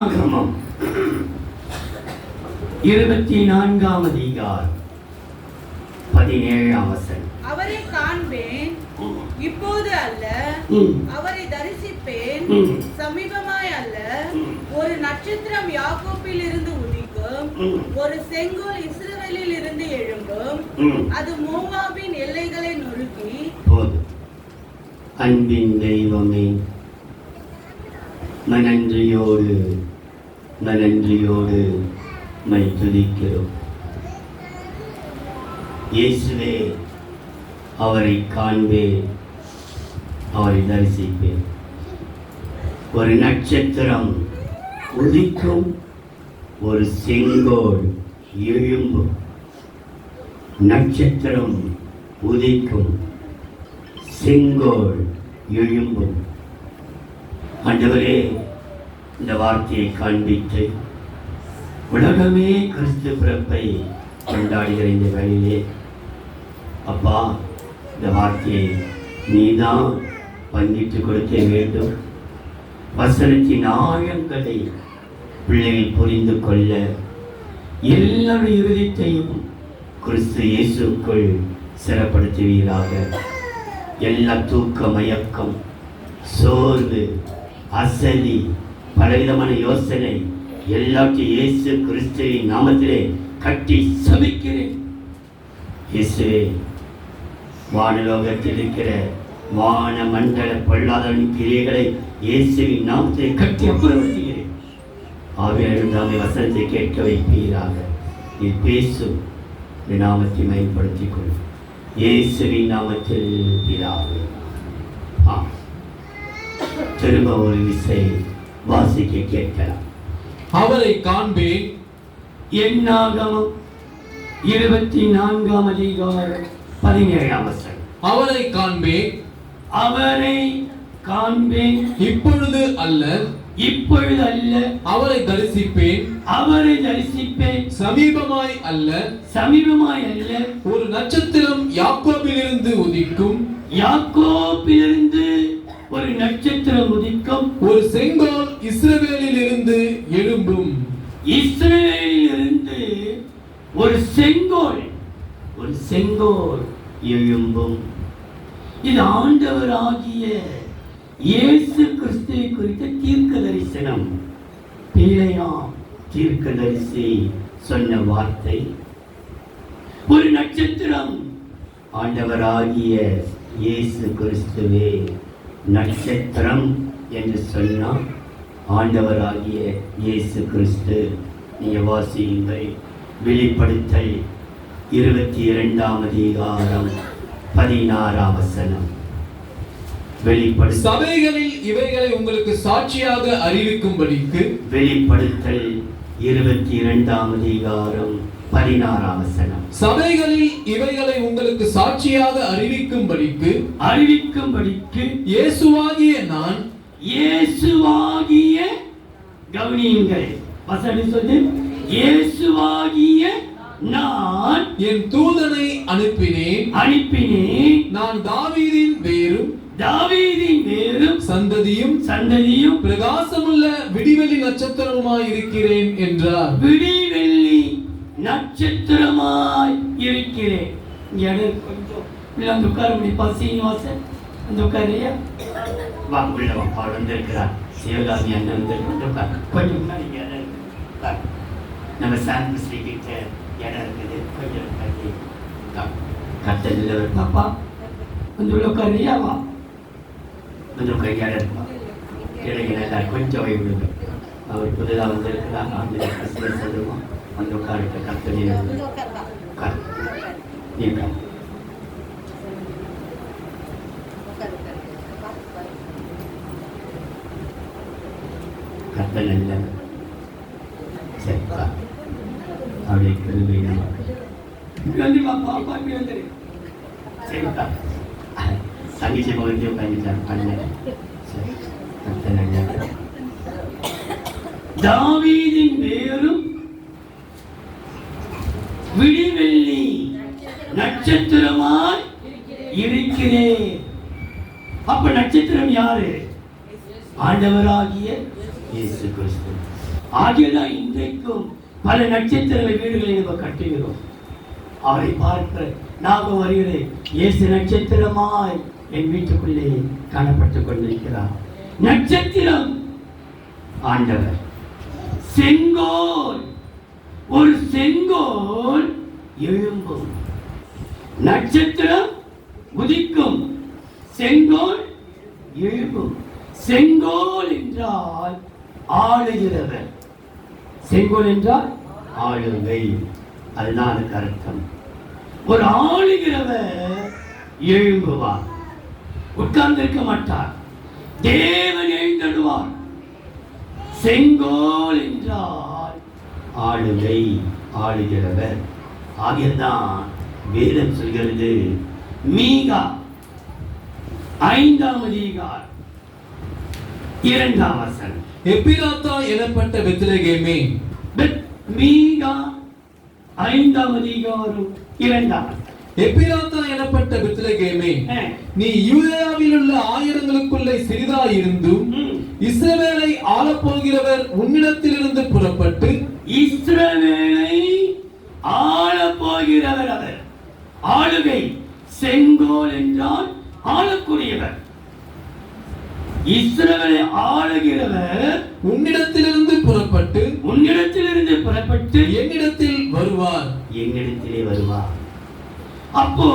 ஆகமம் 24ஆம் அதிகாரம் 17ஆம் வசனம். அவரை காண்பேன், இப்போது அல்ல, அவரை தரிசிப்பேன், சமீபமாய் அல்ல. ஒரு நட்சத்திரம் யாக்கோபில் இருந்து உதிக்கும், ஒரு செங்கோல் இஸ்ரவேலில் இருந்து எழும்பும், அது மோவாபின் எல்லைகளை நொறுக்கி. அன்பின் தெய்வமே, நன்றியோடு மை துதிக்கிறோம். இயேசுவே, அவரை காண்பேன், அவரை தரிசிப்பேன். ஒரு நட்சத்திரம் உதிக்கும், ஒரு செங்கோல் எழும்பும். நட்சத்திரம் உதிக்கும், செங்கோல் எழும்பும். ஆண்டவரே, இந்த வார்த்தையை காண்பித்து உலகமே கிறிஸ்து பிறப்பை கொண்டாடுகிற இந்த வேளையிலே அப்பா, இந்த வார்த்தையை நீதான் பங்கிட்டு கொடுக்க வேண்டும். வசனத்தின் ஆழங்களை பிள்ளைகள் புரிந்து கொள்ள எல்லாருடைய இருதயத்தையும் கிறிஸ்து இயேசுக்குள் சிறப்படுத்துவீராக. எல்லா தூக்க மயக்கம், சோர்வு, அசதி, பலவிதமான யோசனை எல்லாத்தையும் இயேசு கிறிஸ்துவின் நாமத்திலே கட்டி சபிக்கிறேன். இயேசுவே, வானலோகத்தில் இருக்கிற வான மண்டல பொல்லாதவனின் கிரியைகளை இயேசுவின் நாமத்திலே கட்டி அப்புறப்படுத்துகிறேன். ஆவியானவர் தாமே வசனத்தை கேட்க வைப்பீராக. நீ பேசும் இந்த நாமத்தை மேம்படுத்திக் கொள். இயேசுவின் நாமத்தில் பிதாவே. திரும்ப ஒரு விசை வாசிக்க கேட்கலாம். அவரை காண்பேன். என்னாகமம் 24ஆம் அதிகாரம் 17ஆம் வசனம். அவரை காண்பேன், அவரை காண்பேன், இப்பொழுது அல்ல, அவரை தரிசிப்பேன், சமீபமாய் அல்ல, ஒரு நட்சத்திரம் யாக்கோபிலிருந்து உதிக்கும், ஒரு நட்சத்திரம் உதிக்கும், ஒரு செங்கோல் இஸ்ரவேலில் இருந்து எழும்பும். இஸ்ரவேலிலிருந்து ஒரு செங்கோல் எழும்பும். இது ஆண்டவராகிய இயேசு கிறிஸ்துவை குறித்த தீர்க்க தரிசனம். பிழையாம் தீர்க்கதரிசி சொன்ன வார்த்தை. ஒரு நட்சத்திரம், ஆண்டவராகிய இயேசு கிறிஸ்துவே நட்சத்திரம் என்று சொன்னால் ஆண்டவராகிய இயேசு கிறிஸ்து. நீங்க வாசியுங்கள். வெளிப்படுத்தல் 22ஆம் அதிகாரம் 16ஆம் வசனம். சபைகளில் இவைகளை உங்களுக்கு சாட்சியாக அறிவிக்கும்படிக்கு. வெளிப்படுத்தல் 22ஆம் அதிகாரம் 16ஆம் வசனம். சபைகளில் இவைகளை உங்களுக்கு சாட்சியாக அறிவிக்கும்படிக்கு இயேசுவாகிய நான், கவனியுங்கள் வசனம் சொல்லு, இயேசுவாகிய நான் என் தூதனை அனுப்பினேன். நான் தாவீதின் வேரும் சந்ததியும் பிரகாசமுள்ள விடிவெள்ளி நட்சத்திரமாய் இருக்கிறேன் என்றார். விடிவெள்ளி நட்சத்திரமாய் இருக்கிறேன். கொஞ்சம் உட்கார முடியும். சீனிவாசன் அந்த உட்காரையா வா, உள்ள பாடு வந்திருக்கிறார். சிவகாமி அண்ணன் வந்திருக்கார். கொஞ்சம் முன்னாடி நம்ம சாந்தி ஸ்ரீகிட்ட இடம் இருக்குது. கொஞ்சம் கத்தல் ஒரு பாப்பா வந்து உள்ள உட்காரையா வா, வந்து உட்கார இடம் இருப்பா. கிடைக்கல கொஞ்சம் விடுங்க. அவர் புதிதாக வந்திருக்கிறார். ஆண்டு சொல்லுவோம் வந்து உட்கார்ட்ட கத்தல் கத்தல் அல்ல. சரிப்பா, அவருடைய கருவை சரிப்பா. தங்கச்சி பகுதியை உட்காந்துட்டார். கத்தல் அல்ல. தாவீதின் வேரும் விடிவெள்ளி நட்சத்திரமாய் இருக்கிறேன். அப்ப நட்சத்திரம் யாரு? ஆண்டவராகிய இயேசு கிறிஸ்து. ஆகியதான் இன்றைக்கும் பல நட்சத்திர வீடுகளை நம்ம கட்டுகிறோம். அவரை பார்க்க ஞாபகம் வருகிறேன். இயேசு நட்சத்திரமாய் என் வீட்டுக்குள்ளே காணப்பட்டுக் கொண்டிருக்கிறார். நட்சத்திரம் ஆண்டவர். செங்கோல், ஒரு செங்கோல் எழும்பும். நட்சத்திரம் உதிக்கும், செங்கோல் எழும்பும். செங்கோல் என்றால் ஆளுகிறவர். செங்கோல் என்றால் ஆளுகை, அதுதான் அதுக்கு அர்த்தம். ஒரு ஆளுகிறவர் எழும்புவார், உட்கார்ந்திருக்க மாட்டார், தேவன் எழுந்தடுவார். செங்கோல் என்றால் ஆளுகை, ஆளுகிறவர். ஆகியதான் வேதம் சொல்கிறது. மீகா 5ஆம் அதிகாரம் 2ஆம் வசனம். எப்பிராத்தா எனப்பட்ட பெத்லகேமே, மீகா 5ஆம் அதிகாரம் 2ஆம். எப்பிராத்தா எனப்பட்ட பெத்லகேமே, நீ யூதேயாவில் உள்ள ஆயிரங்களுக்குள்ளே சிறிதாயிருந்தும் இஸ்ரவேலை ஆளப்போகிறவர் உன்னிடத்திலிருந்து புறப்பட்டு, இஸ்ரவேலை ஆளப்போகிறவர் அவர். ஆளுகை, செங்கோல் என்றால் ஆளக்கூடியவர். இஸ்ரவேலை ஆளுகிறவர் உன்னிடத்திலிருந்து புறப்பட்டு, உன்னிடத்திலிருந்து புறப்பட்டு என்னிடத்தில் வருவார், என்னிடத்திலே வருவார். அப்போ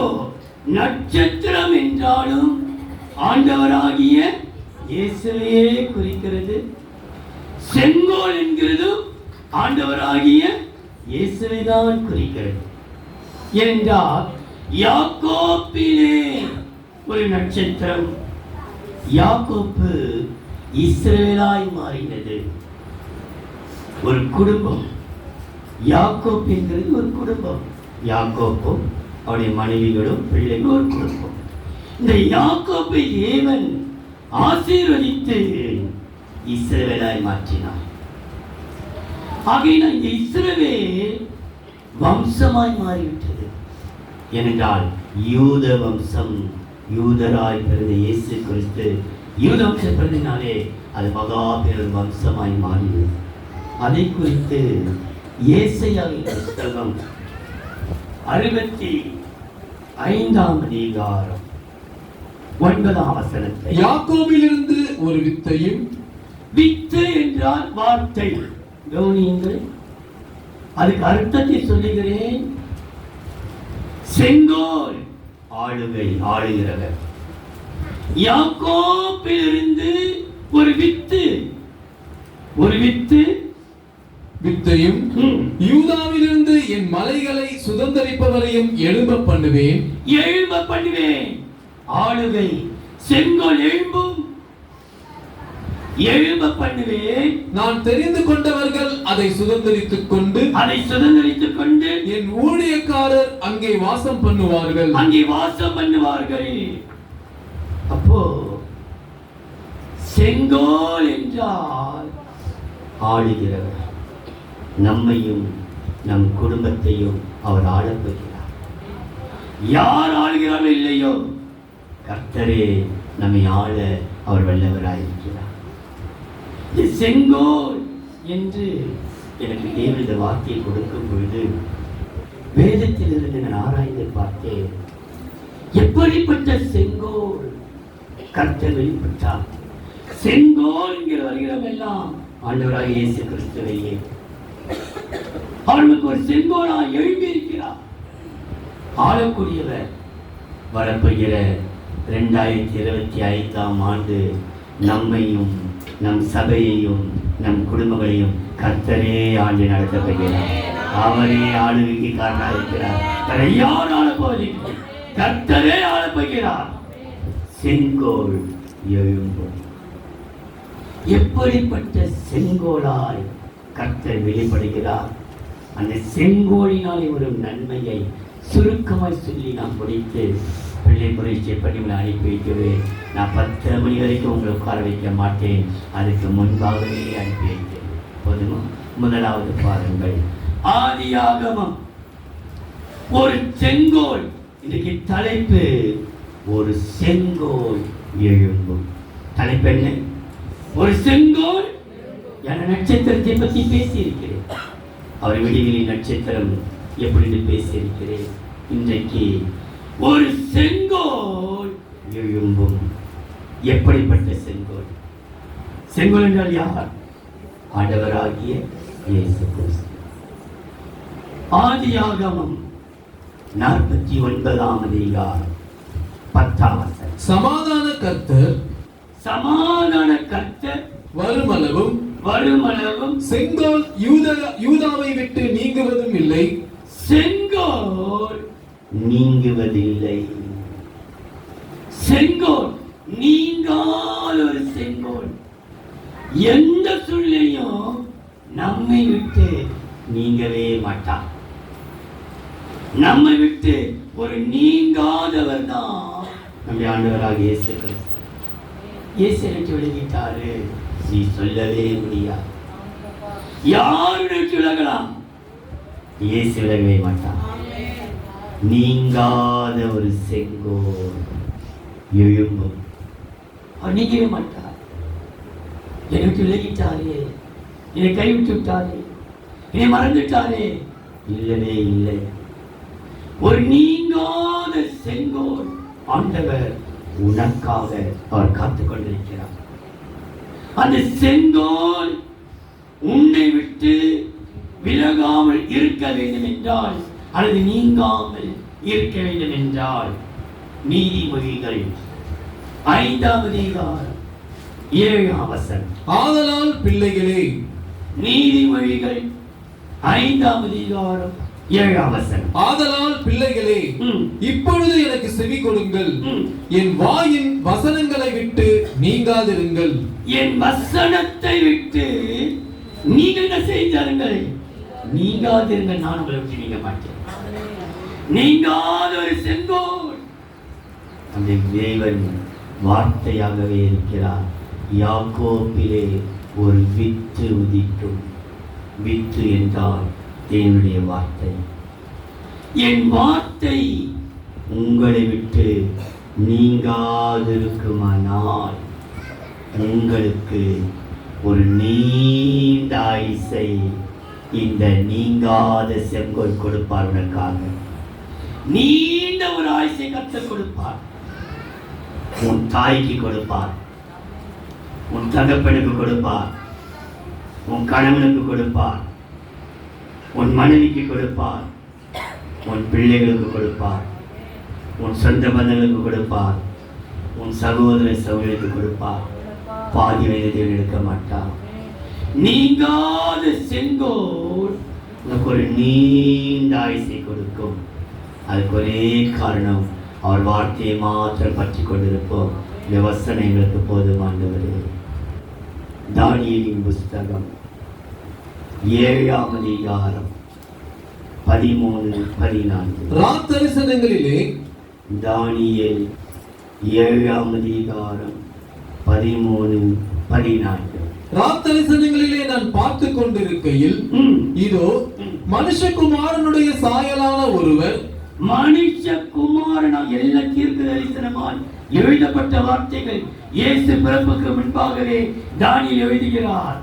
நட்சத்திரம் என்றாலும் ஆண்டவராகிய இயேசுவையே குறிக்கிறது. செங்கோல் என்கிறதும் ஆண்டவராகிய இயேசுவை தான் குறிக்கிறது. என்றால் யாக்கோப்பிலே ஒரு நட்சத்திரம். யாக்கோப்பு இஸ்ரவேலாய் மாறினது. ஒரு குடும்பம். யாக்கோப்பு என்கிறது ஒரு குடும்பம். யாக்கோப்பும் அவருடைய மனைவிகளும் பிள்ளைகளும் ஒரு குடும்பம். இந்த யாக்கோப்பை தேவன் ஆசீர்வதித்து இஸ்ரவேலாய் மாற்றினார். ஆகையினால் இந்த இஸ்ரவேல் வம்சமாய் மாறிவிட்டது. ஏனென்றால் யூத வம்சம், யூதராய் பிறந்த இயேசு கிறிஸ்து யூத வம்சம் பிறந்தனாலே அது மகா பெரும் வம்சமாய் மாறியது. அதை குறித்து ஏசாயாவின் புத்தகம் 65ஆம் அதிகாரம் 9ஆம் வசனத்தை. யாக்கோபிலிருந்து ஒரு வித்தையும். வித்து என்றால் வார்த்தை. கவனியுங்கள், அதுக்கு அர்த்தத்தை சொல்லுகிறேன். செங்கோல் ஆளுகை, ஆளுகிறவர். யாக்கோபிலிருந்து ஒரு வித்து, ஒரு வித்து வித்தையும் யூதாவிலிருந்து என் மலைகளை சுதந்தரிப்பவரையும் எழும்ப பண்ணுவேன், எழும்ப பண்ணுவேன். ஆளுகை, செங்கோல் எழும்பும், எழும்ப பண்ணுவேன். நான் தெரிந்து கொண்டவர்கள் அதை சுதந்தரித்துக் கொண்டு, அதை சுதந்தரித்துக் கொண்டு என் ஊழியக்காரர் அங்கே வாசம் பண்ணுவார்கள், அங்கே வாசம் பண்ணுவார்கள். அப்போ செங்கோல் என்றால் ஆளுகிறவர். நம்மையும் நம் குடும்பத்தையும் அவர் ஆளப் போகிறார். யார் ஆளுகிறாரோ இல்லையோ, கர்த்தரே நம்மை ஆள அவர் வல்லவராயிருக்கிறார். இது செங்கோல் என்று எனக்கு தேவன் இந்த வார்த்தையை கொடுக்கும் பொழுது வேதத்தில் இருந்து நான் ஆராய்ந்து பார்த்தேன். எப்படிப்பட்ட செங்கோல் கர்த்தர் வெளிப்பட்டார். செங்கோல் என்கிற வருகிறோம் எல்லாம் ஆண்டவராக இயேசு கிறிஸ்துவையே. அவர்களுக்கு ஒரு செங்கோலாய் எழும்பி இருக்கிறார். ஆளக்கூடியவர். வரப்போகிற 2025ஆம் ஆண்டு நம்மையும் நம் சபையையும் நம் குடும்பங்களையும் கர்த்தரே ஆண்டு நடத்த போகிறார். அவரே ஆளுகைக்கு காரணமாக இருக்கிறார். வேற யார் ஆளப்போவதில்லை, கர்த்தரே ஆளப்போகிறார். செங்கோல் எழும்பும். எப்படிப்பட்ட செங்கோலாய் கர்த்தர் வெளிப்படுகிறார். அந்த செங்கோலினாலே ஒரு நன்மையை சுருக்கமாய் சொல்லி நான் முடித்து பிள்ளை முறைச்சை பண்ணி உங்களை அனுப்பி வைக்கிறேன். நான் 10 மணி வரைக்கும் உங்களை உட்கார வைக்க மாட்டேன். அதுக்கு முன்பாகவே அனுப்பி வைக்கிறேன். போதுமா? முதலாவது பாருங்கள், ஆதியாகமம். ஒரு செங்கோல். இன்னைக்கு தலைப்பு ஒரு செங்கோல் எழும்பும். தலைப்பு என்ன? ஒரு செங்கோல் என நட்சத்திரத்தை பற்றி பேசியிருக்கிறேன். அவர் விடிவெளி நட்சத்திரம் எப்படி பேசியிருக்கிறேன். இன்றைக்கு ஒரு செங்கோல் எழும்பும். எப்படிப்பட்ட செங்கோல்? செங்கோல் என்றால் யார்? ஆண்டவராகிய இயேசு கிறிஸ்து. ஆதியாகமம் 49ஆம் அதிகாரம் 10ஆம் வசனம். சமாதான கர்த்தர் வருமளவும் செங்கோல் யூதாவை விட்டு நீங்குவதும் இல்லை. செங்கோல் நீங்குவதில்லை. செங்கோல் நீங்காத ஒரு செங்கோல் எந்த சூழ்நிலையும் நம்மை விட்டு நீங்கவே மாட்டார். நம்மை விட்டு ஒரு நீங்காதவர் தான் நம்முடைய ஆண்டவராக இயேசு கிறிஸ்து. இயேசு எனக்கு விலகிட்டாரு, நீ சொல்லவே முடியாது. யாருடைய விலகலாம், இயேசு விலகவே மாட்டார். நீங்காத ஒரு செங்கோல் எழும்பும். அவர் நீங்கவே மாட்டார். எனக்கு விலகிட்டாரே, என்னை கைவிட்டு விட்டாரே, என்னை மறந்துட்டாரே, இல்லவே இல்லை. ஒரு நீங்காத செங்கோல் ஆண்டவர் உனக்காக அவர் காத்துக் கொண்டிருக்கிறார். அந்த செங்கோல் உன்னை விட்டு விலகாமல் இருக்க வேண்டும் என்றால், அல்லது நீங்காமல் இருக்க வேண்டும் என்றால், நீதிமொழிகள் 5ஆம் அதிகாரம் 7ஆம் வசனம். ஆதலால் பிள்ளைகளே, நீதிமொழிகள் 5ஆம் அதிகாரம் 7ஆம் வசனம். ஆதலால் பிள்ளைகளே, இப்பொழுது எனக்கு செவி கொடுங்கள், என் வாயின் வசனங்களை விட்டு நீங்காதிருங்கள். என் வசனத்தை விட்டு நீங்கள் என்ன செய்தாருங்கள்? நீங்காதிருங்கள். நான் உங்களை விட்டு நீங்க மாட்டேன். நீங்காத ஒரு செங்கோல் அந்த தேவன் வார்த்தையாகவே இருக்கிறார். யாக்கோபிலே ஒரு வித்து உதிக்கும். வித்து என்றால் தேவனுடைய வார்த்தை. என் வார்த்தை உங்களை விட்டு நீங்காதிருக்குமானால் உங்களுக்கு ஒரு நீண்ட ஆயுசை இந்த நீங்காத செங்கோல் கொடுப்பார். உனக்காக நீண்ட ஒரு ஆயுசை கர்த்தர் கொடுப்பார். உன் தாய்க்கு கொடுப்பார், உன் தகப்பனுக்கு கொடுப்பார், உன் கணவனுக்கு கொடுப்பார், உன் மனைவிக்கு கொடுப்பார், உன் பிள்ளைகளுக்கு கொடுப்பார், உன் சொந்த பந்தங்களுக்கு கொடுப்பார், உன் சகோதர சகோதரிக்கு கொடுப்பார். பாதி வயதை எடுக்க மாட்டார். நீங்காத செங்கோல் உனக்கு ஒரு நீண்ட ஆயுசை கொடுக்கும். அதுக்கு ஒரே காரணம், அவர் வார்த்தையை மாத்திரம் பற்றி கொண்டிருப்போம். இந்த வசனம் எங்களுக்கு போதுமானவரே. தானியேலின் புஸ்தகம் 7ஆம் அதிகாரம் 13-14. ராத்தரிசனங்களிலே தானியேல் 7ஆம் அதிகாரம் 13-14. ராத்தரிசனங்களிலே நான் பார்த்து கொண்டிருக்கையில், இதோ மனுஷகுமாரனுடைய சாயலான ஒருவர், மனுஷகுமாரனாக எல்லா தீர்க்க தரிசனமாய் எழுதப்பட்ட வார்த்தைகள் இயேசு பிறப்புக்கு முன்பாகவே தானியேல் எழுதுகிறார்.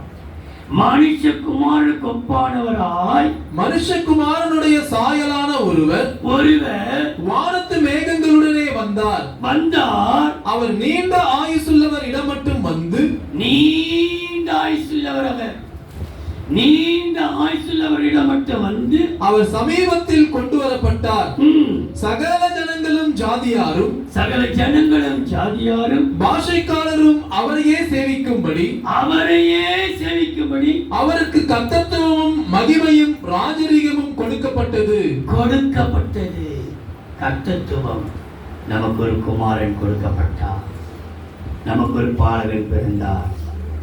மனுஷகுமாரனுக்கு ஒப்பானவராய் மனுஷகுமாரனுடைய சாயலான ஒருவர் வானத்து மேகங்களுடனே வந்தார். அவர் நீண்ட ஆயுசுள்ளவர் இடம் மட்டும் வந்து, நீண்ட ஆயுசுள்ளவர், அவர் நீண்ட ஆயுசுள்ளவரிடம் மட்டும் வந்து அவர் சமீபத்தில் கொண்டு வரப்பட்டார். சகல ஜனங்களும் ஜாதியாரும் பாஷைக்காரரும் அவரையே சேவிக்கும்படி அவருக்கு கர்த்தத்துவமும் மகிமையும் ராஜரீகமும் கொடுக்கப்பட்டது. கர்த்தத்துவம். நமக்கு ஒரு குமாரன் கொடுக்கப்பட்டார், நமக்கு ஒரு பாலகன் பிறந்தார்.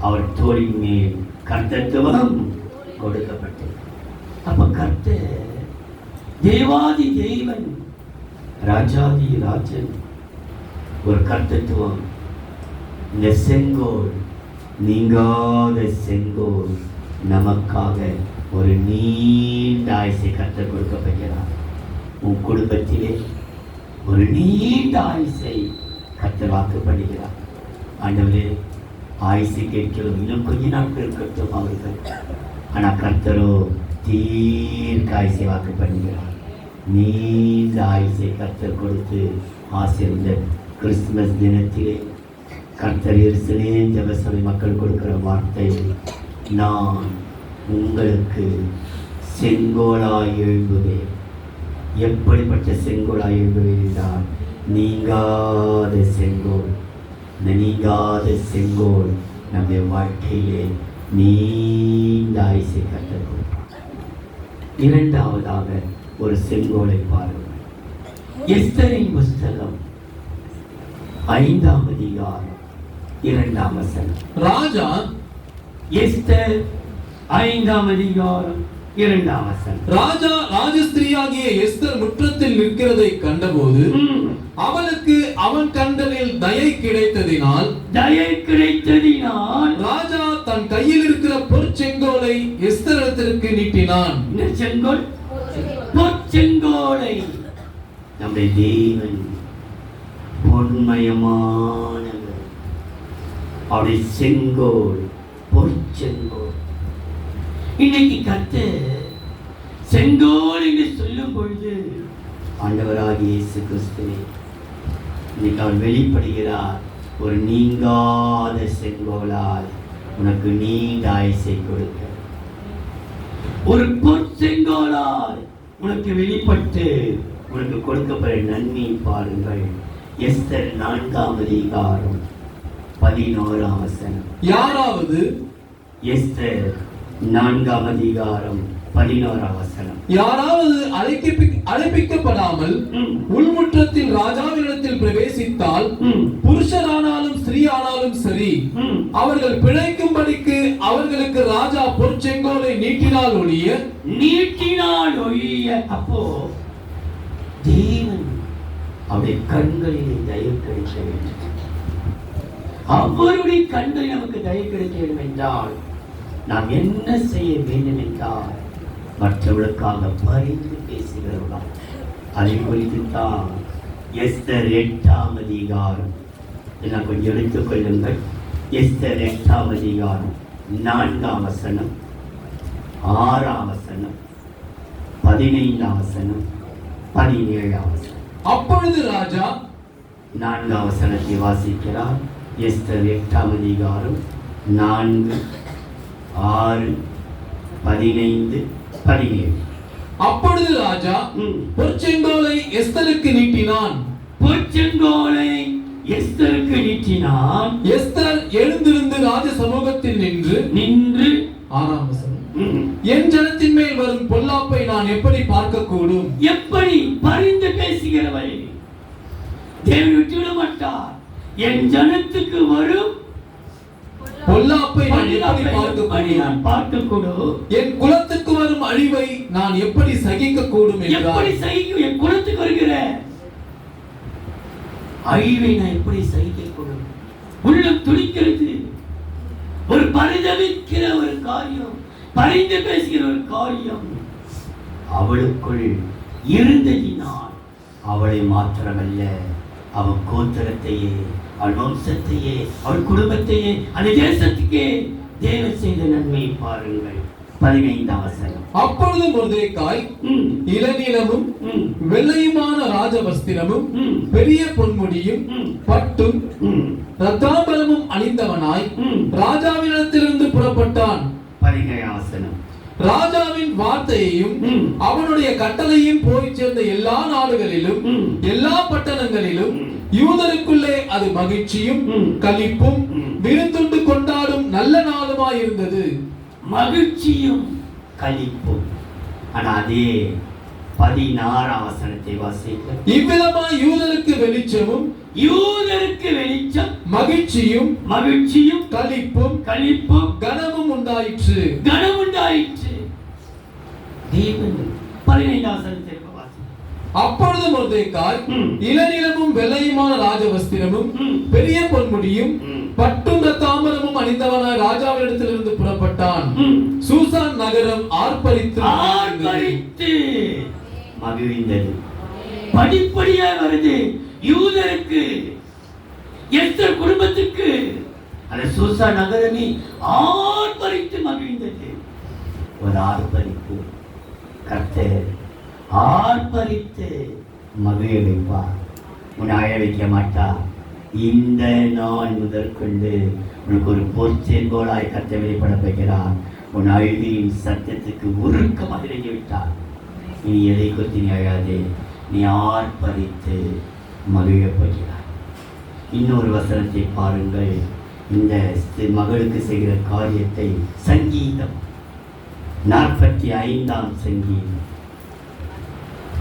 அவர் தோளின் மேல் கர்த்தத்துவம் கொடுக்கப்பட்டது. அப்ப கர்த்தர் தேவாதி தேவன், ராஜாதி ராஜன், ஒரு கர்த்தத்துவம். இந்த செங்கோல், நீங்காத செங்கோல், நமக்காக ஒரு நீண்ட ஆயுசை கர்த்தர் கொடுக்கப்படுகிறார். உன் குடும்பத்திலே ஒரு நீண்ட ஆயுசை கர்த்தர் வாக்குப்படுகிறார். ஆண்டவரே, ஆயுசு கேட்கிறோம், இன்னும் கொஞ்ச நாட்கள் இருக்கட்டும் அவர்கள். ஆனால் கர்த்தரோ தீர்க்க ஆயுசை வாக்கு பண்ணுகிறார். நீண்ட ஆயுசை கர்த்தர் கொடுத்து ஆசீர்வதித்த கிறிஸ்துமஸ் தினத்திலே கர்த்தர் எருசலேம் ஜெபசபை மக்கள் கொடுக்கிற வார்த்தை, நான் உங்களுக்கு செங்கோலாய் எழும்புவேன். எப்படிப்பட்ட செங்கோலாய் எழும்புவேன் என்றால், நீங்காத செங்கோல். இந்த நீங்காத செங்கோல் நம்முடைய வாழ்க்கையிலே நீண்ட ஆயுசை கற்றுக்கொள். இரண்டாவதாக ஒரு செங்கோலை பாருங்கள். எஸ்தரின் புஸ்தகம் 5ஆம் அதிகாரம் 2ஆம் வசனம். ராஜா எஸ்தர் 5ஆம் அதிகாரம் 2ஆம் வசனம். ராஜா ராஜஸ்திரியாகிய எஸ்தர் முற்றத்தில் நிற்கிறதை கண்டபோது அவளுக்கு அவன் கண்டனில் தயை கிடைத்ததினால் ராஜா தன் கையில் இருக்கிற பொற்செங்கோலை எஸ்தரிடத்திற்கு நீட்டினான். இந்த செங்கோல் பொற்செங்கோலை. நம்முடைய தேவன் பொன்மயமானவர். அவருடைய செங்கோல் பொற்செங்கோல். இன்னைக்கு கர்த்தர் செங்கோல் என்று சொல்லும் பொழுது ஆண்டவராகிய இயேசு கிறிஸ்துவே இன்னைக்கு அவர் வெளிப்படுகிறார். ஒரு நீங்காத செங்கோலால் உனக்கு நீண்ட ஆயுசை கொடுக்க, ஒரு பொற்செங்கோலால் உனக்கு வெளிப்பட்டு உனக்கு கொடுக்கப்பட்ட நன்மை பாருங்கள். எஸ்தர் 4ஆம் அதிகாரம் 11ஆம் வசனம். யாராவது எஸ்தர் 4ஆம் அதிகாரம் 11ஆம் வசனம். யாராவது அழைப்பிக்கப்படாமல் உள்முற்றத்தில் ராஜாவினிடத்தில் பிரவேசித்தால் புருஷரானாலும் ஸ்திரீயானாலும் சரி, அவர்கள் பிழைக்கும்படிக்கு அவர்களுக்கு ராஜா பொற்செங்கோலை நீட்டினால் ஒழிய. அப்போ தேவன் அவருடைய கண்களிலே தயவு கிடைக்க வேண்டும். அவருடைய கண்களில் நமக்கு தயவு கிடைக்க வேண்டும் என்றால் நாம் என்ன செய்ய வேண்டும் என்றால், மற்றவர்களுக்காக பரிந்து பேசுகிறவர்கள். அதை குறித்து தான் எஸ்தர் 8ஆம் அதிகாரம், நான் கொஞ்சம் எடுத்துக் கொள்ளுங்கள். எஸ்தர் 8ஆம் அதிகாரம் 4ஆம் வசனம், 6ஆம் வசனம், 15ஆம் வசனம், 17ஆம் வசனம். அப்பொழுது ராஜா 4ஆம் வசனத்தை வாசிக்கிறார். எஸ்தர் 8ஆம் அதிகாரம் 4, 6, 15, 17. அப்பொழுது ராஜா பொற்செங்கோலை எஸ்தருக்கு நீட்டினான். பொற்செங்கோலை எஸ்தருக்கு நீட்டினான். எஸ்தர் எழுந்திருந்து ராஜ சமூகத்தில் நின்று 6ஆம் வசனம், என் ஜனத்தின் மேல் வரும் பொல்லாப்பை நான் எப்படி பார்க்க கூடும்? எப்படி பரிந்து பேசுகிறவரை தேவன் விட்டுவிட மாட்டார். என் ஜனத்துக்கு வரும் பொல்லாப்பை நான் எப்படி பார்க்க கூடும்? என் குலத்துக்கு வரும் அழிவை நான் எப்படி சகிக்க கூடும் என்றார். எப்படி சகிக்கும்? என் குலத்துக்கு வருகிற அழிவை நான் எப்படி சகிக்க கூடும்? உள்ளம் துடிக்கிறது. ஒரு பரிதவிக்கிற ஒரு காரியம், பரிந்து பேசுகிற ஒரு காரியம் அவளுக்குள் இருந்ததினால் அவளை மாத்திரமல்ல, அவன் கோத்திரத்தையே, அவள் வம்சத்தையே, அவள் குடும்பத்தையே, அந்த தேசத்துக்கே தேவன் செய்த நன்மையை பாருங்கள். 15ஆம் வசனம். அப்பொழுது மொர்தெகாய் இளநீலமும் வெள்ளையுமான ராஜவஸ்திரமும் பெரிய பொன்முடியும் பட்டும் ரத்தாம்பரமும் அணிந்தவனாய் ராஜாவினிடத்திலிருந்து புறப்பட்டான். 17ஆம் வசனம். ராஜாவின் வார்த்தையையும் அவனுடைய கட்டளையும் போய் சேர்ந்த எல்லா நாடுகளிலும் எல்லா பட்டணங்களிலும் யூதருக்குள்ளே அது மகிழ்ச்சியும் களிப்பும் விருந்துண்டு கொண்டாடும் நல்ல நாளுமாயிருந்தது. மகிழ்ச்சியும் களிப்பும். ஆனா அதே 16ஆம் வசனத்தை வாசிக்க, இவ்விதமாய் யூதருக்கு வெளிச்சமும் மகிழ்ச்சியும் களிப்பும் கனமும் உண்டாயிற்று. தேவன் 15ஆம் வசனத்தை வாசிக்க. அப்பொழுது மொர்தெகாய் இளநீலமும் வெள்ளையுமான ராஜவஸ்திரமும் பெரிய பொன்முடியும் பட்டும் ரத்தாம்பரமும் அணிந்தவனாய் ராஜாவினிடத்திலிருந்து புறப்பட்டான். சூசான் நகரம் ஆர்ப்பரித்து மகிழ்ந்தது. படிப்படியா வருது. யூதருக்கு, எஸ்தர் குடும்பத்துக்கு அந்த சூசா நகரமே ஆர்ப்பரித்து மகிழ்ந்தது. ஒரு ஆர்ப்பரிப்பு கர்த்தர் ஆர்ப்பரித்து மகிழ வைப்பார். உன்னை அழ வைக்க மாட்டார். இந்த நாள் முதற்கொண்டு உனக்கு ஒரு பொற்செங்கோலாய் கர்த்தர் வெளிப்பட வைக்கிறார். உன் அழுகையின் சத்தத்துக்கு உருக்கமாக இறங்கி விட்டார். நீ எதை குறித்து நீ அழாதே, நீ ஆர்ப்பரித்து மகிழப் போகிறார். இன்னொரு வசனத்தை பாருங்கள். இந்த மகளுக்கு செய்கிற காரியத்தை சங்கீதம் 45ஆம் சங்கீதம்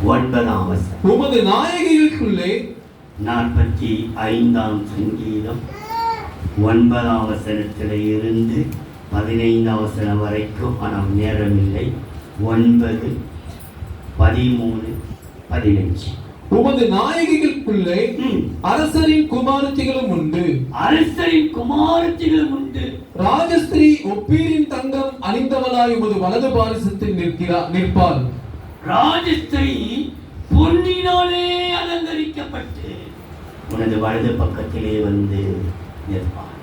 9ஆம் வசனம். உமது நாயகிகளுக்குள்ளே 45ஆம் சங்கீதம் 9ஆம் வசனத்தில் இருந்து 15ஆம் வசனம் வரைக்கும், ஆனால் நேரம் இல்லை. 9, 13, 15. உமது நாயகிகளுக்குள்ளே அரசரின் குமாரத்திகளும் உண்டு. அரசரின் குமாரத்திகளும் உண்டு. ராஜஸ்திரீ ஒப்பீரின் தங்கம் அணிந்தவளாய் உமது வலது பாரிசத்தில் நிற்பாள். ராஜஸ்திரீ பொன்னினாலே அலங்கரிக்கப்பட்டு உனது வலது பக்கத்திலே வந்து நிற்பாள்.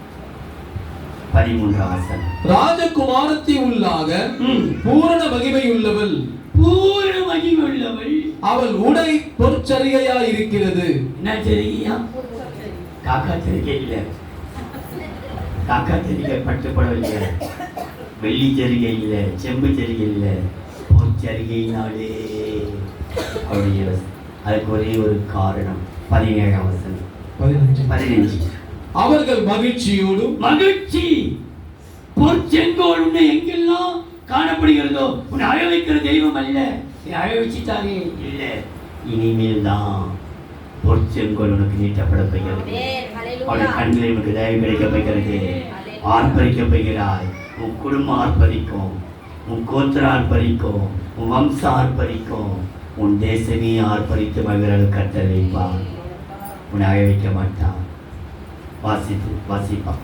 13ஆம் வசனம். ராஜகுமாரத்தி உள்ளாக பூரண மகிமையுள்ளவள், பூரண மகிமையுள்ளவள். அவள் உடை பொற்சரிகையா இருக்கிறது. என்ன சரியா? காக்கா சரிகை இல்லை, காக்கா சரிகை பட்டுப்படம் இல்லை, வெள்ளி சரிகை இல்லை, செம்பு சரிகை இல்லை, பொற்சரிகையினாலே அவருடைய. அதுக்கு ஒரே ஒரு காரணம். 17ஆம் வசனம் 15. அவர்கள் மகிழ்ச்சியோடும், மகிழ்ச்சி பொற்செங்கோல் உன்னை எங்கெல்லாம் காணப்படுகிறதோ, உன்னை அழ வைக்கிற தெய்வம் அல்ல, நீ அழ வச்சுட்டாரே இல்லை, இனிமேல் தான் பொற்செங்கோல் உனக்கு நீட்டப்பட போகிறது. அவருடைய கண்களை உனக்கு தயவு கிடைக்க போகிறது. ஆர்ப்பரிக்க போகிறாய். உன் குடும்பம் ஆர்ப்பரிக்கும், உன் கோத்திரம் ஆர்ப்பரிக்கும், உன் வம்சம் ஆர்ப்பரிக்கும், உன் தேசமே ஆர்ப்பரித்து மகிழ்வு கர்த்தர் வைப்பார். உன்னை அழ வைக்க மாட்டான். வாசிப்பான்.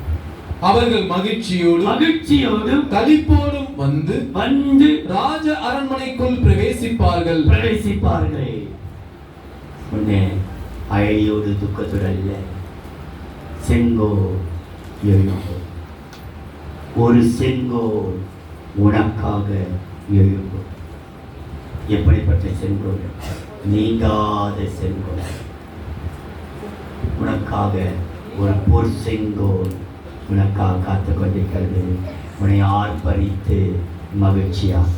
அவர்கள் மகிழ்ச்சியோடும் களிப்போடும் வந்து ராஜ அரண்மனைக்குள் பிரவேசிப்பார்கள். உன்னை அழையோடு துக்கத்துடன் அல்ல, செங்கோ எழும்பும். ஒரு செங்கோ உனக்காக எழும்பும். எப்படிப்பட்ட செங்கோல்? நீங்காத செங்கோல். உனக்காக ஒரு பொற் செங்கோல் உனக்காக காத்து கொண்டிருக்கிறது. உன்னை ஆர்ப்பரித்து மகிழ்ச்சியாக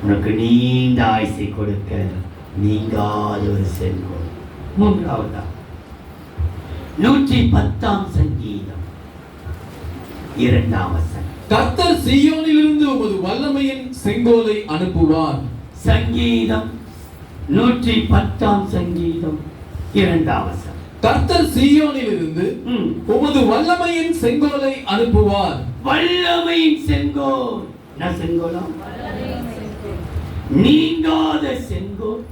உனக்கு நீண்ட ஆயுசை கொடுக்க நீங்காத ஒரு செங்கோல். 3ஆவதா 110ஆம் சங்கீதம் 2ஆம் வசனம். கர்த்தர் சீயோனிலிருந்து உமது வல்லமையின் செங்கோலை அனுப்புவார். சங்கீதம் 110ஆம் சங்கீதம் 2ஆம் வசனம். கர்த்தர் சீயோனிலிருந்து உமது வல்லமையின் செங்கோலை அனுப்புவார். வல்லமையின் செங்கோல். என்ன செங்கோலாம்? நீங்காத செங்கோல்,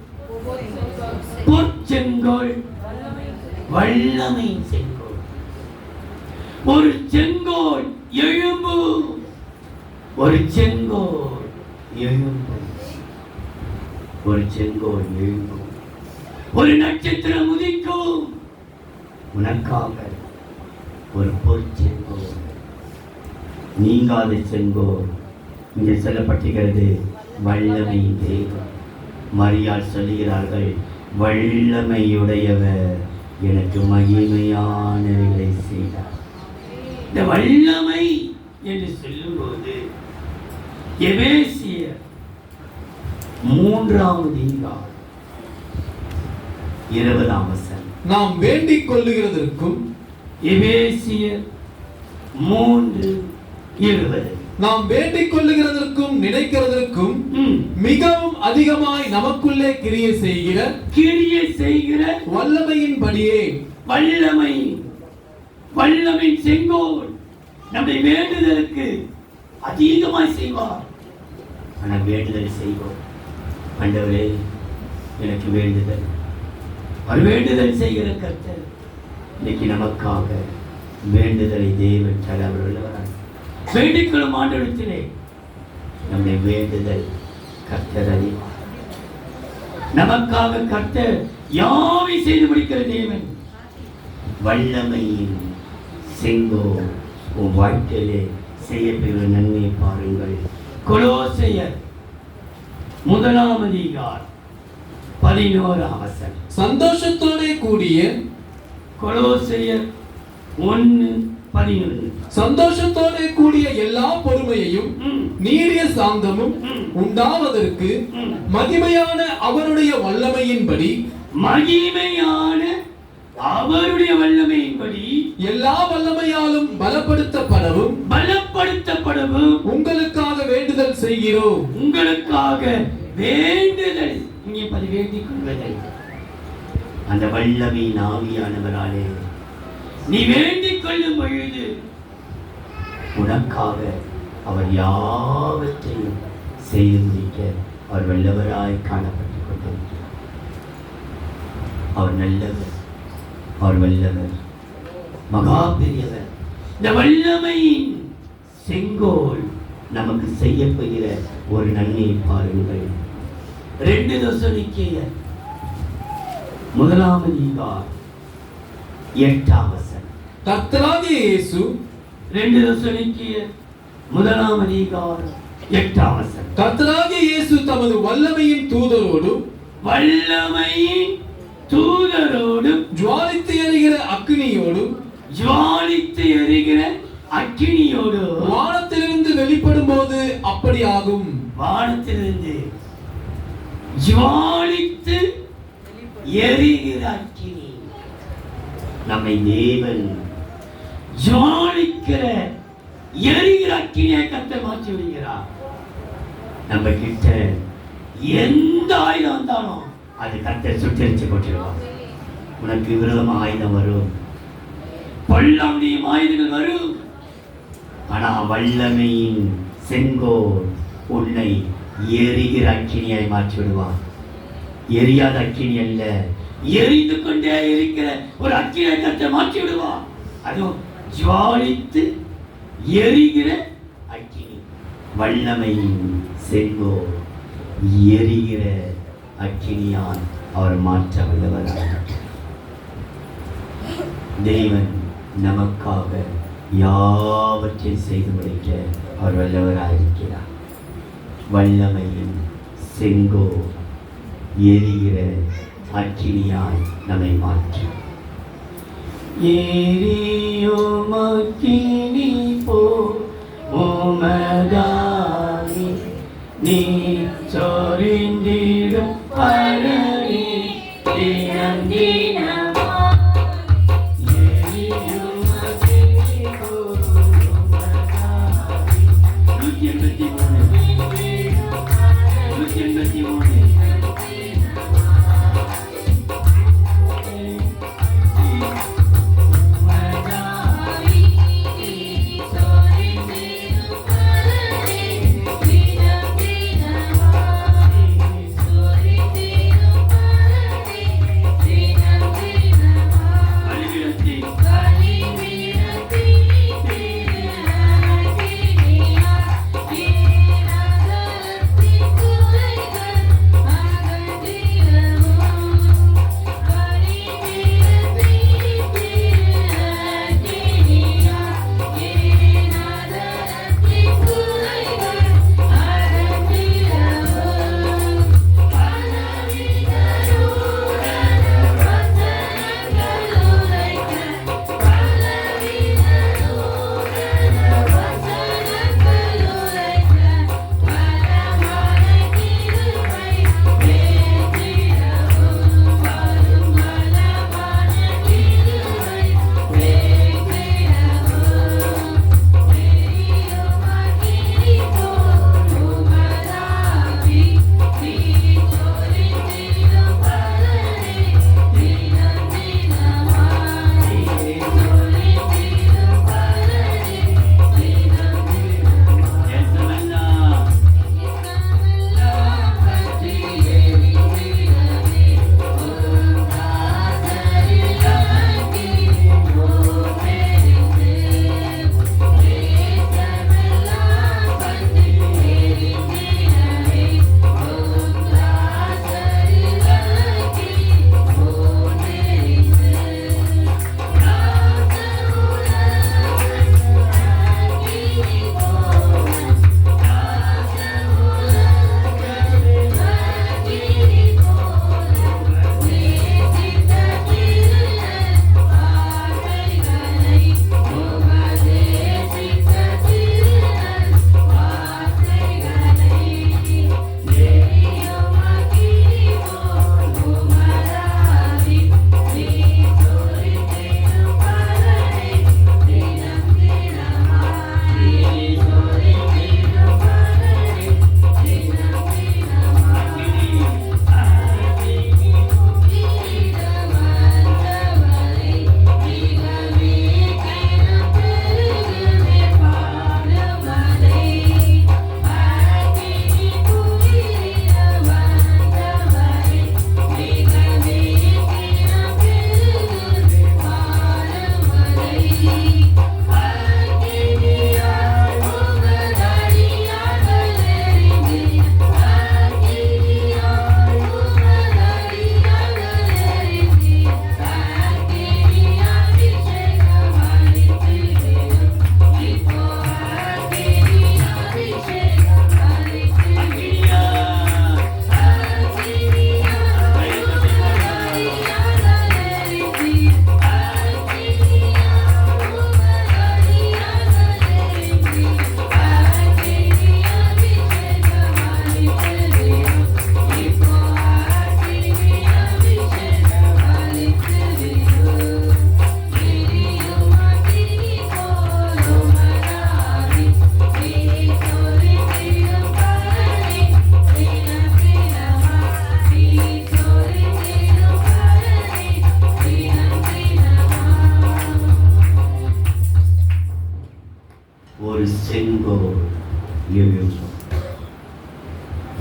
பொற்செங்கோல், வல்லமையின் செங்கோல். ஒரு செங்கோல் எழும்பும். ஒரு செங்கோல் எழும்பும். ஒரு செங்கோல் எழும்பும். ஒரு நட்சத்திரம் உதிக்கும். உனக்காக ஒரு பொற்செங்கோல், நீங்காத செங்கோல். இங்கே சொல்லப்பட்டிருக்கிறது வல்லமையின் தெய்வம். மரியாள் சொல்லுகிறார்கள், வல்லமையுடையவர் எனக்கு மகிமையானவைகளை செய்தார். இந்த வல்லமை என்று சொல்லும்போது எபேசியர் 3ஆம் அதிகாரம் 20ஆம் வசனம். நாம் வேண்டிக் கொள்ளுகிறதற்கும், எபேசியர் 3:20. நாம் வேண்டிக் கொள்ளுகிறதற்கும் நினைக்கிறதற்கும் மிகவும் அதிகமாய் நமக்குள்ளே கிரியை செய்கிற வல்லமையின்படியே. வல்லமை செங்கோல் நம்முடைய வேண்டுதலுக்கு அதிகமாய் செய்வார். ஆனால் வேண்டுதல் செய்வோம். ஆண்டவரே எனக்கு வேண்டுதல். ஒரு வேண்டுதல் செய்கிற கர்த்தர் இன்னைக்கு நமக்காக வேண்டுதலை தேவன் தரவர்களார். வேண்டிக்கொள்ளும் ஆண்டவரிடத்திலே நம்முடைய வேண்டுதல் கர்த்தர் அறிவார். நமக்காக கர்த்தர் யாவை செய்து முடிக்கிற தேவன். வல்லமையின் செங்கோல் உன் வாழ்க்கையிலே செய்யப்படுகிற நன்மை பாருங்கள். கொலோசையர் 1:11. சந்தோஷத்தோட கூடிய கொலோசையர் 1:11. சந்தோஷத்தோட கூடிய எல்லா பொறுமையையும் நீடிய சாந்தமும் உண்டாவதற்கு மகிமையான அவருடைய வல்லமையின்படி எல்லா வல்லமையாலும் பலப்படுத்தப்படவும் உங்களுக்காக வேண்டுதல் செய்கிறோம். உங்களுக்காக வேண்டுதல், இங்கே வேண்டிக் கொள்வதல். அந்த வல்லமையின் ஆவியானவராலே நீ வேண்டிக் கொள்ளும் பொழுது உனக்காக அவர் யாவற்றையும் செய்து முடிக்க அவர் வல்லவராய் காணப்பட்டுக் கொண்டிருக்கிறார். அவர் நல்லவர், அவர் வல்லவர், மகா பெரியவர். இந்த வல்லமையின் செங்கோல் நமக்கு செய்யப்படுகிற ஒரு நன்மையை பாருங்கள். 2 தெசலோனிக்கேயர் 1:8. கர்த்தராகிய இயேசு 2 தெசலோனிக்கேயர் 1:8. கர்த்தராகிய இயேசு தமது வல்லமையின் தூதரோடும் ஜுவாலித்து எரிகிற அக்கினியோடும் வானத்திலிருந்து வெளிப்படும் போது அப்படி ஆகும். வானத்திலிருந்து ஜுவாலித்து எரிகிற அக்கினி. நம்மை தேவன் ஜுவாலிக்கிற எரிகிற அக்கினியை கர்த்தர் மாற்றி விடுகிறார். நம்ம கிட்ட எந்த ஆயுதம் வந்தாலும் அது கர்த்தர் சுட்டரிச்சு போட்டுருவார். உனக்கு விரோதமாக ஆயுதம் வரும், கொல்ல முடியும் ஆயுதங்கள் வரும். ஆனா வல்லமையின் செங்கோல் உன்னை எரிகிற அக்கினியாய் மாற்றி விடுவார். எரியாத அக்கினி அல்ல, எரிந்து கொண்டே இருக்கிற ஒரு அக்கினியை கர்த்தர் மாற்றி விடுவார். அதுவும் ஜுவாலித்து எரிகிற அக்கினி. வல்லமையின் செங்கோல் எரிகிற அக்கினியால் அவர் மாற்ற வல்லவராக. தேவன் நமக்காக யாவற்றையும் செய்து முடிக்க அவர் வல்லவராயிருக்கிறார். வல்லமையின் செங்கோல் எரிகிற அக்கினியால் நம்மை மாற்று. எரியும் அக்கினி போல் உமதாகி நீ சொரிந்திடும் பரணி தினம் தினமாய். எரியும் அக்கினி போல் உமதாகி. 183.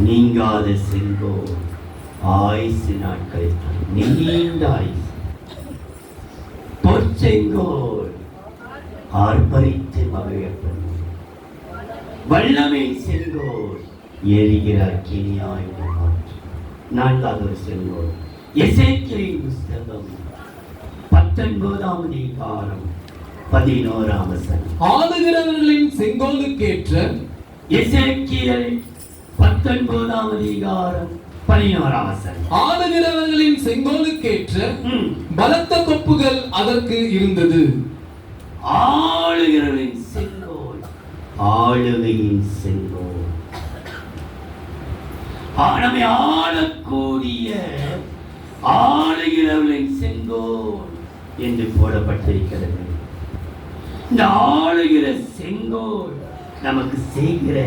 நீங்காத செங்கோல் ஆயுசு நாட்களை தரும். நீண்ட ஆயுசு. பொற்செங்கோல் ஆர்ப்பரித்து மகிழப்படும். வல்லமை செங்கோல் எரிகிற அக்கினியாய் மாற்றும். நான்காவது ஒரு செங்கோல் எசேக்கியேலின் புஸ்தகம் 19ஆம் அதிகாரம் 11ஆம் வசனம். ஆளுகிறவர்களின் செங்கோலுக்கேற்ற எசேக்கியேல் 19ஆம் அதிகாரம் 11ஆம் வசனம். ஆளுகிறவர்களின் செங்கோலுக்கேற்ற பலத்த கொப்புகள் அதற்கு இருந்தது. ஆளுகிறவரின் செங்கோல், ஆளுகையின் செங்கோல், நம்மை ஆளக்கூடிய ஆளுகிறவர்களின் செங்கோல் என்று போடப்பட்டிருக்கிறது. இந்த ஆளுகிற செங்கோல் நமக்கு செய்கிற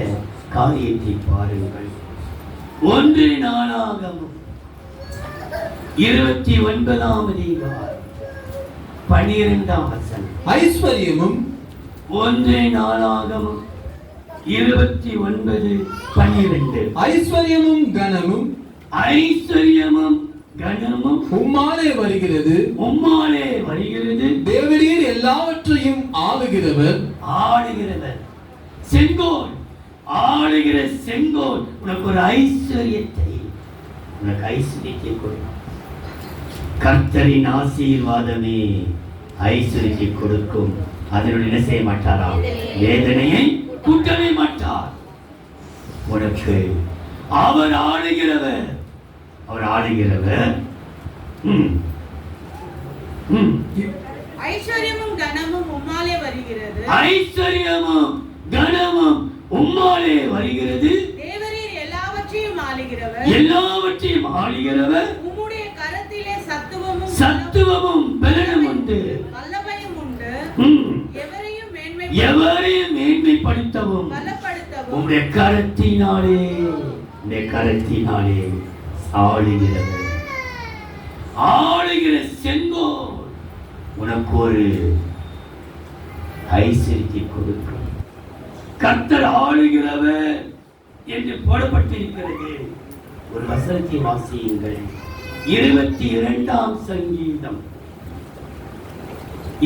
காரியத்தை பாருங்கள். 1 நாளாகமம் 29ஆம் அதிகாரம் 12ஆம் வசனம். ஐஸ்வர்யமும் 1 நாளாகமம் 29:12. ஐஸ்வர்யமும் கனமும் ஐஸ்வர்யமும் கனமும் உம்மாலே வருகிறது. உம்மாலே வருகிறது. தேவரீர் எல்லாவற்றையும் ஆளுகிறவர். ஆளுகிறவர் செங்கோல், ஆளுகிற செங்கோல் உனக்கு ஒரு ஐஸ்வர்யத்தை, உனக்கு ஐஸ்வர்யத்தை கொடுக்கும். கர்த்தரின் ஆசீர்வாதமே ஐஸ்வர்யத்தை கொடுக்கும். அதனுடைய என்ன செய்ய மாட்டாரா? வேதனையை கூட்டவே மாட்டார். உனக்கு அவர் ஆளுகிறவர், அவர் ஆளுகிறவர். ஐஸ்வர்யமும் கனமும் உம்மாலே வருகிறது. ஐஸ்வர்யமும் கனமும் உம்மாலே வருகிறது. தேவரீர் எல்லாவற்றையும் ஆளுகிறவர். எல்லாவற்றையும் ஆளுகிறவர். உம்முடைய கரத்திலே சத்துவமும் சத்துவமும் பலனும் உண்டு. வல்லமையும் உண்டு. எவரையும் மேன்மைப்படுத்தவும் பலப்படுத்தவும் உம்முடைய கரத்தினாலே, உம்முடைய கரத்தினாலே ஆளுகிறவர். ஆளுகிற செங்கோல் உனக்கு ஒரு ஐஸ்வர்யத்தை கொடுக்கும். கர்த்தர் ஆளுகிறவர் என்று போடப்பட்டிருக்கிறது. ஒரு வசனத்தை வாசியுங்கள். 22ஆம் சங்கீதம்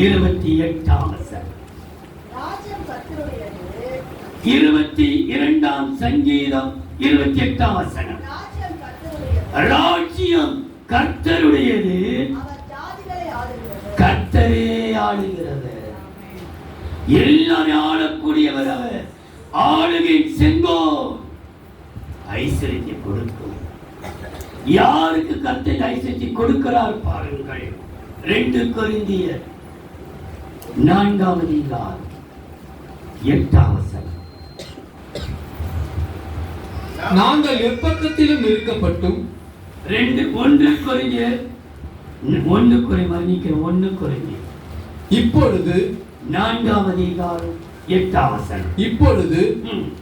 28ஆம் வசனம். 22ஆம் சங்கீதம் 28ஆம் வசனம். ராஜ்யம் கர்த்தருடையது, கர்த்தரே ஆளுகிறவர். எல்லாமே ஆளக்கூடியவர் அவர். ஆளுகை செங்கோல் ஐஸ்வர்யத்தை கொடுக்கும். யாருக்கு கர்த்தர் ஐஸ்வர்யத்தை கொடுக்கிறார் பாருங்கள். 2 கொரிந்தியர் 4ஆம் அதிகாரம் 8ஆம் வசனம். நாங்கள் எப்பக்கத்திலும் இருக்கப்பட்டும் 1 கொரிந்தியர் 1 கொரிந்தியர் இப்பொழுது 4ஆம் அதிகாரம் 8ஆம் வசனம். இப்பொழுது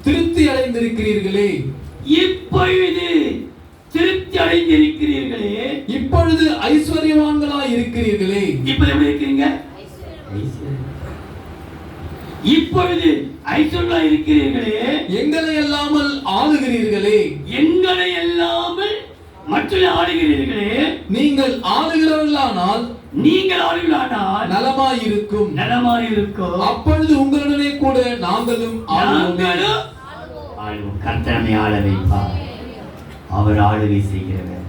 திருப்தி அடைந்திருக்கிறீர்களே. இப்பொழுது திருப்தி அடைந்திருக்கிறீர்களே. இப்பொழுது ஐஸ்வர்யவான்களாய் இருக்கிறீர்களே. இப்ப எப்படி இருக்கீங்க? இப்பொழுது ஐஸ்வர்யா இருக்கிறீர்களே. எங்களை அல்லாமல் ஆளுகிறீர்களே. எங்களை அல்லாமல் மற்ற ஆளுகிறீர்களே. நீங்கள் ஆளுகிறவர்களானால், நீங்கள் ஆளுகிறானால் நலமாயிருக்கும், நலமாயிருக்கும். அப்பொழுது உங்களுடனே கூட நாங்களும் ஆளுவோம். கர்த்தரை ஆள வைப்பார். அவர் ஆளுகை செய்கிறவர்.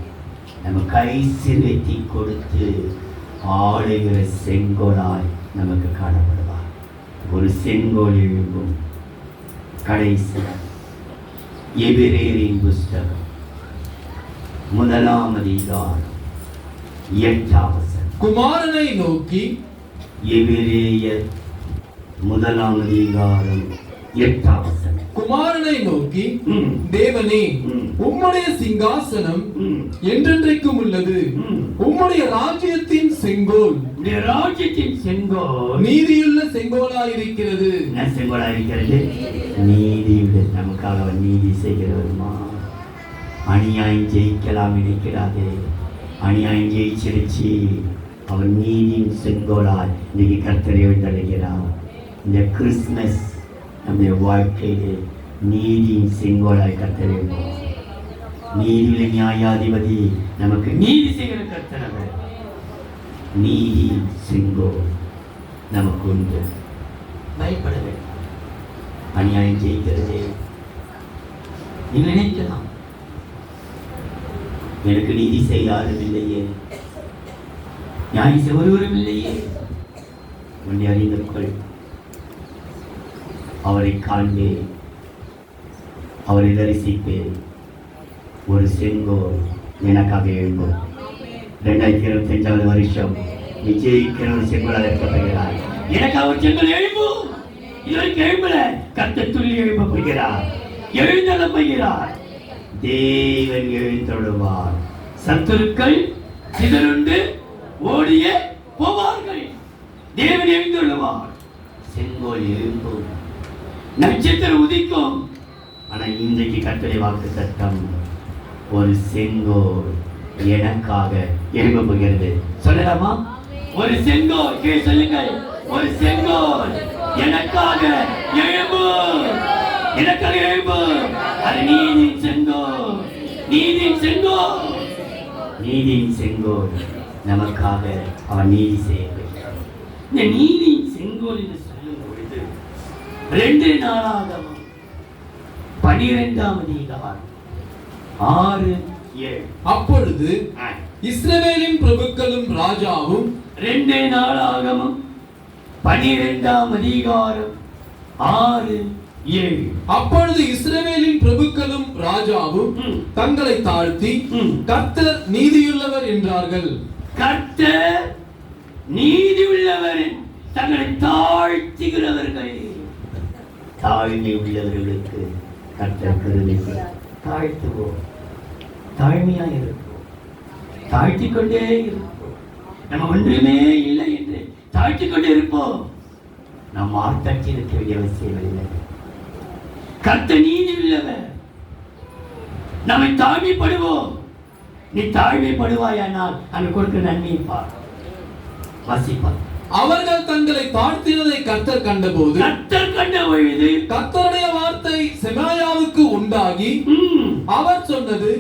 நமக்கு ஐஸ்வர்யத்தை கொடுத்து ஆளுகிற செங்கோலாய் நமக்கு காணப்படுவார். ஒரு செங்கோல் எழும்பும். கடைசி எபிரேயரின் புஸ்தகம் 1ஆம் அதிகாரம் 8ஆம் வசனம். குமாரனை நோக்கி, எபிரேயர் 1ஆம் அதிகாரம் 8ஆம் வசனம். குமாரனை நோக்கி, தேவனே, உம்முடைய சிங்காசனம் என்றென்றைக்கும் உள்ளது. உம்முடைய ராஜ்யத்தின் செங்கோல், ராஜ்யத்தின் செங்கோல் நீதியுள்ள செங்கோலாயிருக்கிறது. என்ன செங்கோலாயிருக்கிறது? நீதியுள்ள. நமக்காக அவர் நீதி செய்கிறவருமா? அநியாயம் ஜெயிக்கலாம் நினைக்கிறாதே. அநியாயம் ஜெயிச்சிருச்சு. அவர் நீதியின் செங்கோலால் இன்னைக்கு கர்த்தரை விட்டடைகிறார். இந்த கிறிஸ்துமஸ் நம்முடைய வாழ்க்கையிலே நீதியின் செங்கோலாய் கர்த்தரை நீதியுள்ள நியாயாதிபதி நமக்கு நீதி செய்கிற கர்த்தர் அவர். நீதி செங்கோ நமக்கு உண்டு. பயப்பட வேண்டும். அநியாயம் ஜெயிக்கிறதே. நீங்கள் நினைக்கலாம், எனக்கு நீதி செய்ய யாரும் இல்லையே, நியாயம் செய்ய ஒருவரும் இல்லையே. உன்னை அறிந்து கொள். அவரை காண்பேன், அவரை தரிசிப்பேன். ஒரு செங்கோல் எனக்காக எழும்பும். 2025 வருஷம் விஜயிக்கிற ஒரு செங்கோல் அழைக்கப்படுகிறார். எனக்காக ஒரு செங்கோல் எழும்பும். இதுவரைக்கும் எழும்பல, கர்த்தர் துள்ளி எழுப்ப போகிறார், எழுந்தள்ள போகிறார். தேவன் எழுந்தொழுவார். சத்துருக்கள் சிதறுண்டு ஓடிய போவார்கள். தேவன் எழுந்தொழுவார். செங்கோல் எழும்பும், நட்சத்திரம் உதிக்கும். ஆனா இன்றைக்கு கர்த்தருடைய வாக்கு சத்தம், ஒரு செங்கோல் எனக்காக எழும்ப போகிறது. சொல்லலாமா? ஒரு செங்கோல், கீழே சொல்லுங்கள், ஒரு செங்கோல் எனக்காக எழும்பும், எனக்காக எழும்பும். அது நீதியின் செங்கோல், நீதியின் செங்கோல், நீதியின் செங்கோல் நமக்காக அவன் நீதி செய்ய வேண்டும். இந்த நீதியின் செங்கோல் என்று சொல்லும் பொழுது 2 நாளாகமம் 12ஆம் அதிகாரம் 6-7. அப்பொழுது இஸ்ரவேலின் பிரபுக்களும் ராஜாவும் 2 நாளாகமம் 12ஆம் அதிகாரம் 6-7. அப்பொழுது இஸ்ரவேலின் பிரபுக்களும் ராஜாவும் தங்களை தாழ்த்தி கர்த்தர் நீதியுள்ளவர் என்றார்கள். கர்த்தர் நீதி உள்ளவர், தங்களை தாழ்த்துகிறவர்கள். தாழ்மை உள்ளவர்களுக்கு கர்த்தர் கருணை செய்வார். தாழ்த்துவோம், தாழ்மையா இருப்போம், தாழ்த்திக் கொண்டே இருப்போம். நம்ம ஒன்றுமே இல்லை என்று தாழ்த்திக் கொண்டே இருப்போம். நாம் ஆர்த்தாட்சி இருக்க வேண்டிய அவசியம் இல்லை. கர்த்தர் நீதி உள்ளவர். நம்மை தாழ்மைப்படுவோம். நீ தாழ்மைப்படுவாயானால் அங்கு கொடுக்கிற நன்மையை பார், வாசிப்பார். அவர்கள் தங்களை தாழ்த்தினதை கர்த்தர் கண்டபோது, கர்த்தர் கண்ட பொழுது கர்த்தருடைய வார்த்தை செமாயாவுக்கு உண்டாகி அவர் சொன்னது,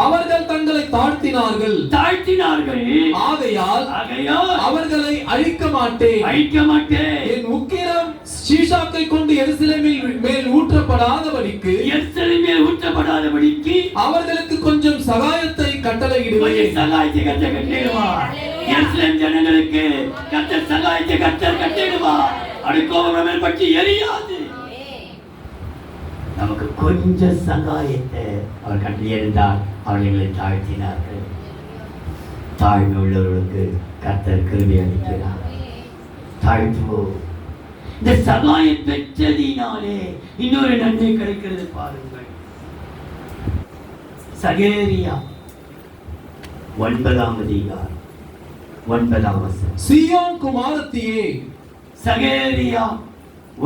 அவர்கள் தங்களை தாழ்த்தினார்கள், ஆகையால் அவர்களை அழிக்க மாட்டேன். என் உக்கிரம் ஷீஷாக்கை கொண்டு எருசலேமின் மேல் ஊற்றப்படாதபடிக்கு அவர்களுக்கு கொஞ்சம் சகாயத்தை கட்டளையிடுவேன். ஜனங்களுக்கு கர்த்தர் சகாயத்தை கர்த்தர் கட்டிடுவார். அடுக்கோபம் பற்றி எரியாது. நமக்கு கொஞ்சம் சகாயத்தை அவர் கட்டியிருந்தால் அவர்களை தாழ்த்தினார்கள். தாழ்மை உள்ளவர்களுக்கு கர்த்தர் கிருபை அளிக்கிறார். தாழ்த்துவோம். இந்த சகாயம் பெற்றதினாலே இன்னொரு நன்மை கிடைக்கிறது பாருங்கள். சகேரியா 9ஆம் அதிகாரம் 9ஆம் வசனம். சீயோன் குமாரத்தியே, சகேரியா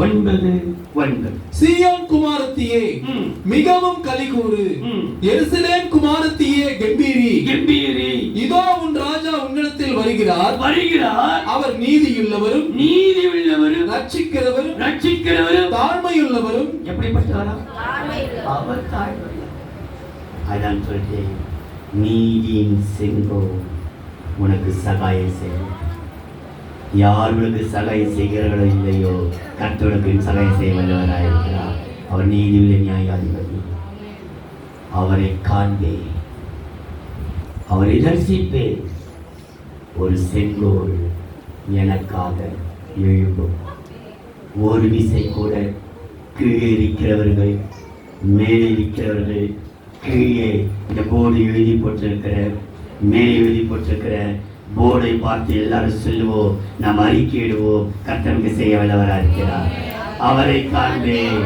9:9. சீயோன் குமாரத்தியே மிகவும் கலிகூறு, எருசலேம் குமாரத்தியே கம்பீரி. இதோ உன் ராஜா உன்னிடத்தில் வருகிறார். அவர் நீதியுள்ளவரும் ரட்சிக்கிறவரும் தாழ்மையுள்ளவரும். எப்படிப்பட்டவரா? அவர் தாழ்மை. அதான் சொல்றேன், நீதியின் செங்கோல் உனக்கு சகாயம் செய்யும். யார் உனக்கு சகாயம் செய்கிறார்களோ இல்லையோ, கர்த்தருக்கு சகாயம் செய்ய வல்லவராயிருக்கிறார். அவர் நீதியுள்ள நியாயாதிபதி. அவரை காண்பேன், அவரை தரிசிப்பேன். ஒரு செங்கோல் எனக்காக எழும்பும். ஒரு விசை கூட கீழே இருக்கிறவர்கள், மேலே இருக்கிறவர்கள், கீழே இந்த போர்டு எழுதி போட்டிருக்கிற, மேலே எழுதி போட்டிருக்கிற போர்டை பார்த்து எல்லாரும் சொல்லுவோம், நாம் அறிக்கையிடுவோம், கர்த்தருக்கு செய்ய வல்லவராக இருக்கிறார். அவரை காண்பேன்,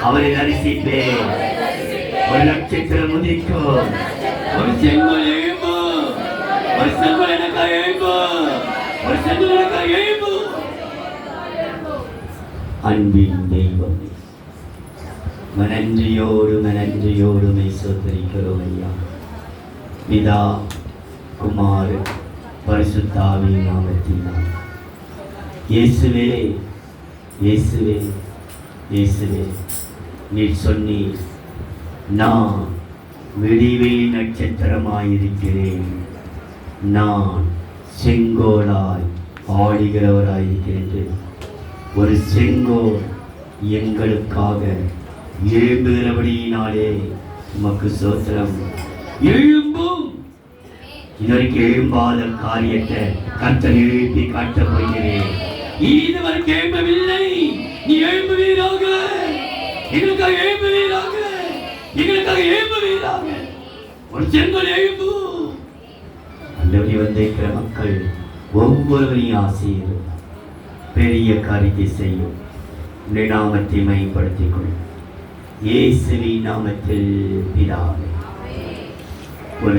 அவரை தரிசிப்பேன். ஒரு நட்சத்திரம் உதிக்கும், ஒரு செங்கோல் எழும்பும், ஒரு செங்கோல் எனக்காக எழும்பும், ஒரு செங்கோல் எனக்காக எழும்பும். அன்பின் தெய்வம், மனன்றியோடு சோதரிக்கிறோம் ஐயா. பிதா, குமார், பரிசுத்த ஆவியின் நாமத்தினால். இயேசுவே, நீர் சொன்னீர், நான் விடிவெளி நட்சத்திரமாயிருக்கிறேன். நான் செங்கோலாய் ஆளுகிறவராயிருக்கிறேன். ஒரு செங்கோல் எங்களுக்காக எழும்புகிறபடியினாலே உமக்கு சோத்திரம். எழும்பும். இதுவரைக்கும் எழும்பாத காரியத்தை கர்த்தர் எழுப்பி காட்டப் போகிறேன். இதுவரைக்கும் எழும்பவில்லை, நீ எழும்புவீராக. எங்களுக்காக எழும்புவீராக, எங்களுக்காக எழும்புவீராக. ஒரு செங்கோல் எழும்பு. அந்தபடி வந்திருக்கிற மக்கள் ஒவ்வொருவரையும் ஆசையும் பெரிய காரியத்தை செய்யும். உடைய நாமத்தை மையப்படுத்திக் கொள்ளும். இயேசுவின் நாமத்தில் பிதாவே. ஒரு